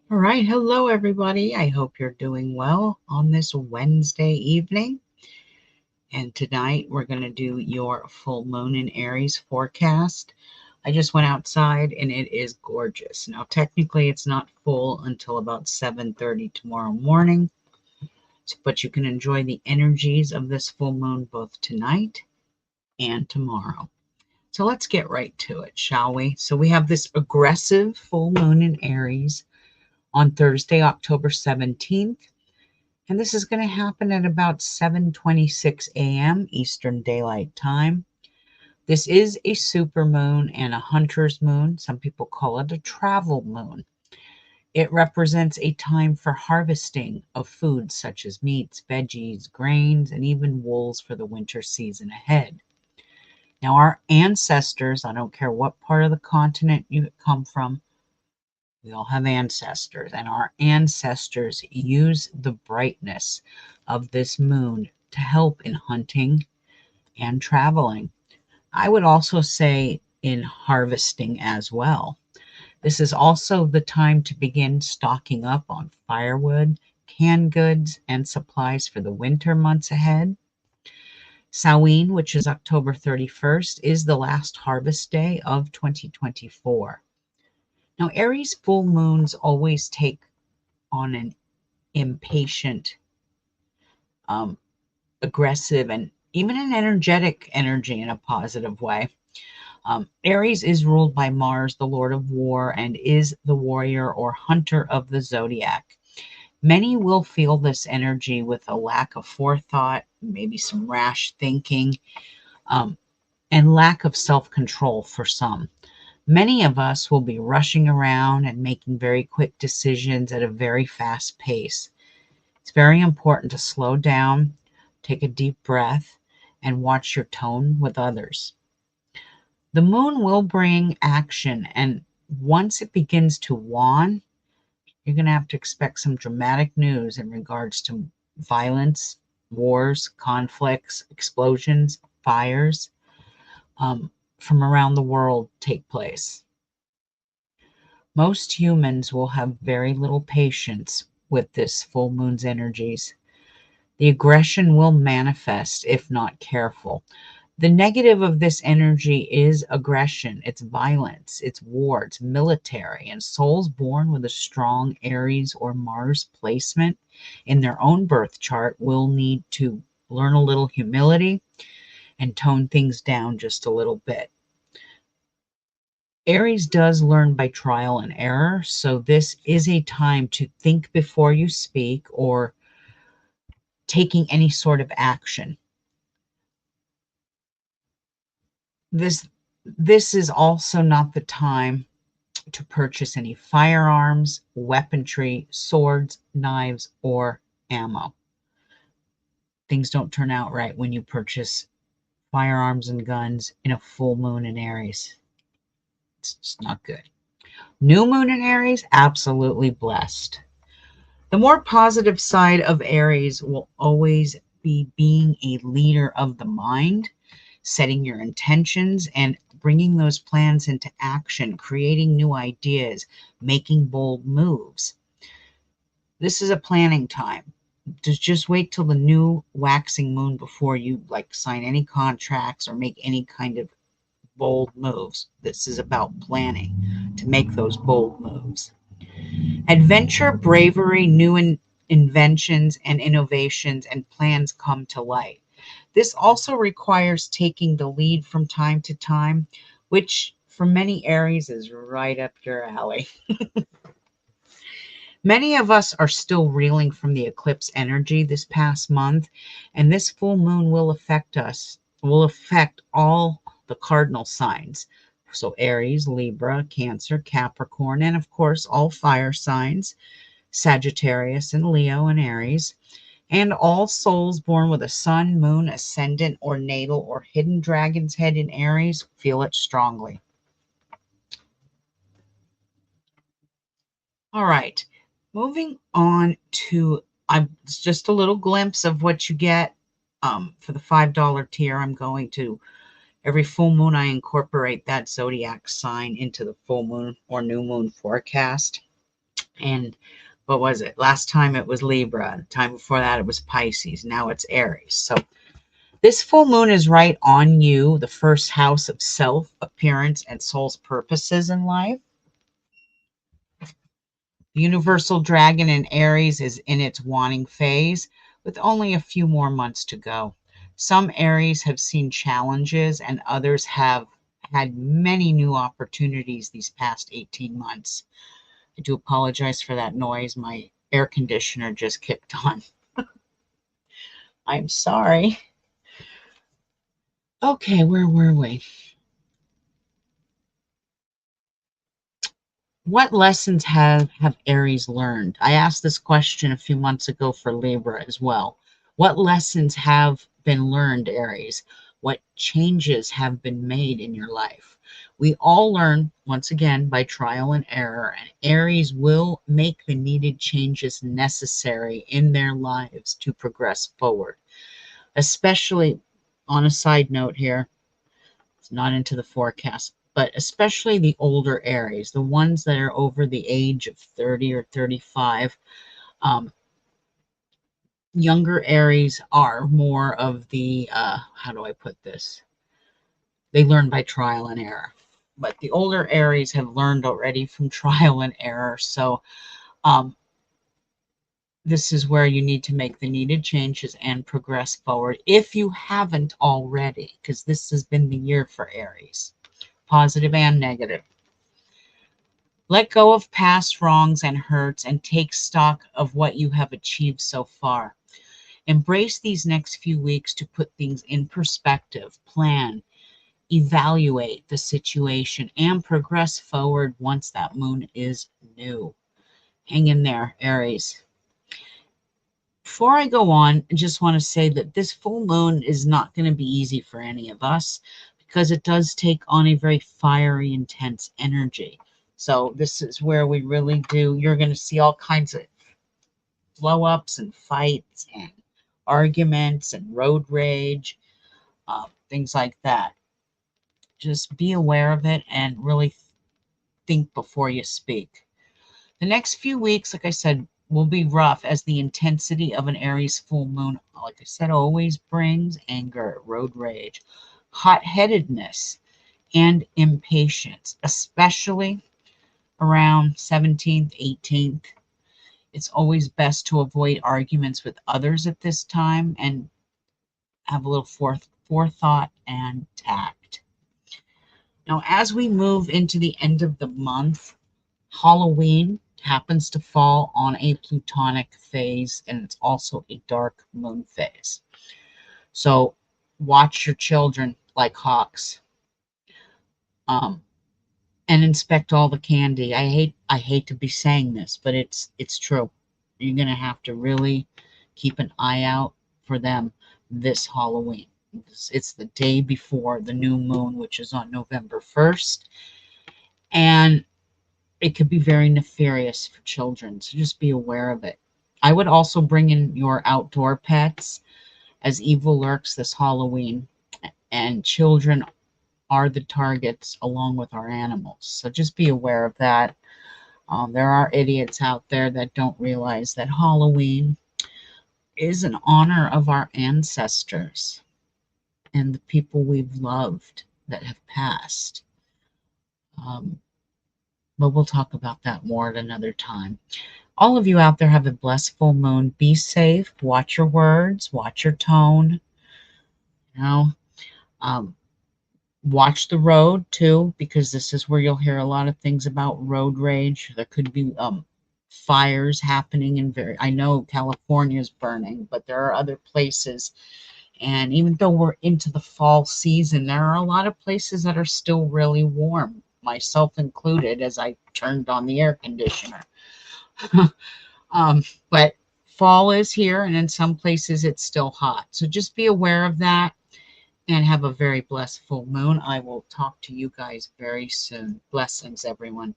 All right. Hello, everybody. I hope you're doing well on this Wednesday evening. And tonight we're going to do your full moon in Aries forecast. I just went outside and it is gorgeous. Now, technically, it's not full until about 7:30 tomorrow morning, but you can enjoy the energies of this full moon both tonight and tomorrow. So let's get right to it, shall we? So we have this aggressive full moon in Aries on Thursday, October 17th. And this is going to happen at about 7:26 a.m. Eastern Daylight Time. This is a supermoon and a hunter's moon. Some people call it a travel moon. It represents a time for harvesting of foods such as meats, veggies, grains, and even wools for the winter season ahead. Now, our ancestors, I don't care what part of the continent you come from, we all have ancestors, and our ancestors use the brightness of this moon to help in hunting and traveling. I would also say in harvesting as well. This is also the time to begin stocking up on firewood, canned goods, and supplies for the winter months ahead. Samhain, which is October 31st, is the last harvest day of 2024. Now, Aries full moons always take on an impatient, um, aggressive, and even an energetic energy in a positive way. Aries is ruled by Mars, the Lord of War, and is the warrior or hunter of the zodiac. Many will feel this energy with a lack of forethought, maybe some rash thinking, um, and lack of self control for some. Many of us will be rushing around and making very quick decisions at a very fast pace. It's very important to slow down, take a deep breath, and watch your tone with others. The moon will bring action, and once it begins to wane, you're going to have to expect some dramatic news in regards to violence, wars, conflicts, explosions, fires from around the world take place. Most humans will have very little patience with this full moon's energies. The aggression will manifest if not careful. The negative of this energy is aggression, it's violence, it's war, it's military, and souls born with a strong Aries or Mars placement in their own birth chart will need to learn a little humility and tone things down just a little bit. Aries does learn by trial and error, so this is a time to think before you speak or taking any sort of action. This is also not the time to purchase any firearms, weaponry, swords, knives, or ammo. Things don't turn out right when you purchase firearms and guns in a full moon in Aries. It's just not good. New moon in Aries, absolutely blessed. The more positive side of Aries will always be being a leader of the mind, setting your intentions and bringing those plans into action, creating new ideas, making bold moves. This is a planning time. Just wait till the new waxing moon before you sign any contracts or make any kind of bold moves. This is about planning to make those bold moves. Adventure, bravery, inventions and innovations and plans come to light. This also requires taking the lead from time to time, which for many Aries is right up your alley. Many of us are still reeling from the eclipse energy this past month, and this full moon will affect all the cardinal signs. So Aries, Libra, Cancer, Capricorn, and of course all fire signs, Sagittarius and Leo and Aries, and all souls born with a sun, moon, ascendant, or natal or hidden dragon's head in Aries feel it strongly. All right, moving on to just a little glimpse of what you get for the $5 tier. I'm going to Every full moon, I incorporate that zodiac sign into the full moon or new moon forecast. And what was it? Last time it was Libra. The time before that it was Pisces. Now it's Aries. So this full moon is right on you, the first house of self, appearance, and soul's purposes in life. The universal dragon in Aries is in its waning phase with only a few more months to go. Some Aries have seen challenges and others have had many new opportunities these past 18 months. I do apologize for that noise. My air conditioner just kicked on. I'm sorry. Okay, where were we? What lessons have Aries learned? I asked this question a few months ago for Libra as well. What lessons have been learned, Aries? What changes have been made in your life? We all learn, once again, by trial and error, and Aries will make the needed changes necessary in their lives to progress forward. Especially on a side note here, it's not into the forecast, but especially the older Aries, the ones that are over the age of 30 or 35. Um, Younger Aries are more of the, how do I put this? They learn by trial and error. But the older Aries have learned already from trial and error. So um, this is where you need to make the needed changes and progress forward if you haven't already, because this has been the year for Aries, positive and negative. Let go of past wrongs and hurts and take stock of what you have achieved so far. Embrace these next few weeks to put things in perspective, plan, evaluate the situation, and progress forward once that moon is new. Hang in there, Aries. Before I go on, I just want to say that this full moon is not going to be easy for any of us because it does take on a very fiery, intense energy. So this is where we really do, you're going to see all kinds of blow ups and fights and arguments and road rage, things like that. Just be aware of it and really think before you speak. The next few weeks, like I said, will be rough as the intensity of an Aries full moon, like I said, always brings anger, road rage, hot-headedness, and impatience, especially around 17th, 18th. It's always best to avoid arguments with others at this time and have a little forethought and tact. Now, as we move into the end of the month, Halloween happens to fall on a plutonic phase, and it's also a dark moon phase. So watch your children like hawks, um, and inspect all the candy. I hate to be saying this, but it's true. You're gonna have to really keep an eye out for them this Halloween. It's the day before the new moon, which is on November 1st, and it could be very nefarious for children, so just be aware of it. I would also bring in your outdoor pets as evil lurks this Halloween, and children are the targets along with our animals. So just be aware of that. There are idiots out there that don't realize that Halloween is an honor of our ancestors and the people we've loved that have passed. Um, but we'll talk about that more at another time. All of you out there have a blessed full moon. Be safe. Watch your words. Watch your tone. You know, um, watch the road too, because this is where you'll hear a lot of things about road rage. There could be fires happening in I know California is burning, but there are other places. And even though we're into the fall season, there are a lot of places that are still really warm, myself included, as I turned on the air conditioner. But fall is here, and in some places it's still hot. So just be aware of that and have a very blessed full moon. I will talk to you guys very soon. Blessings, everyone.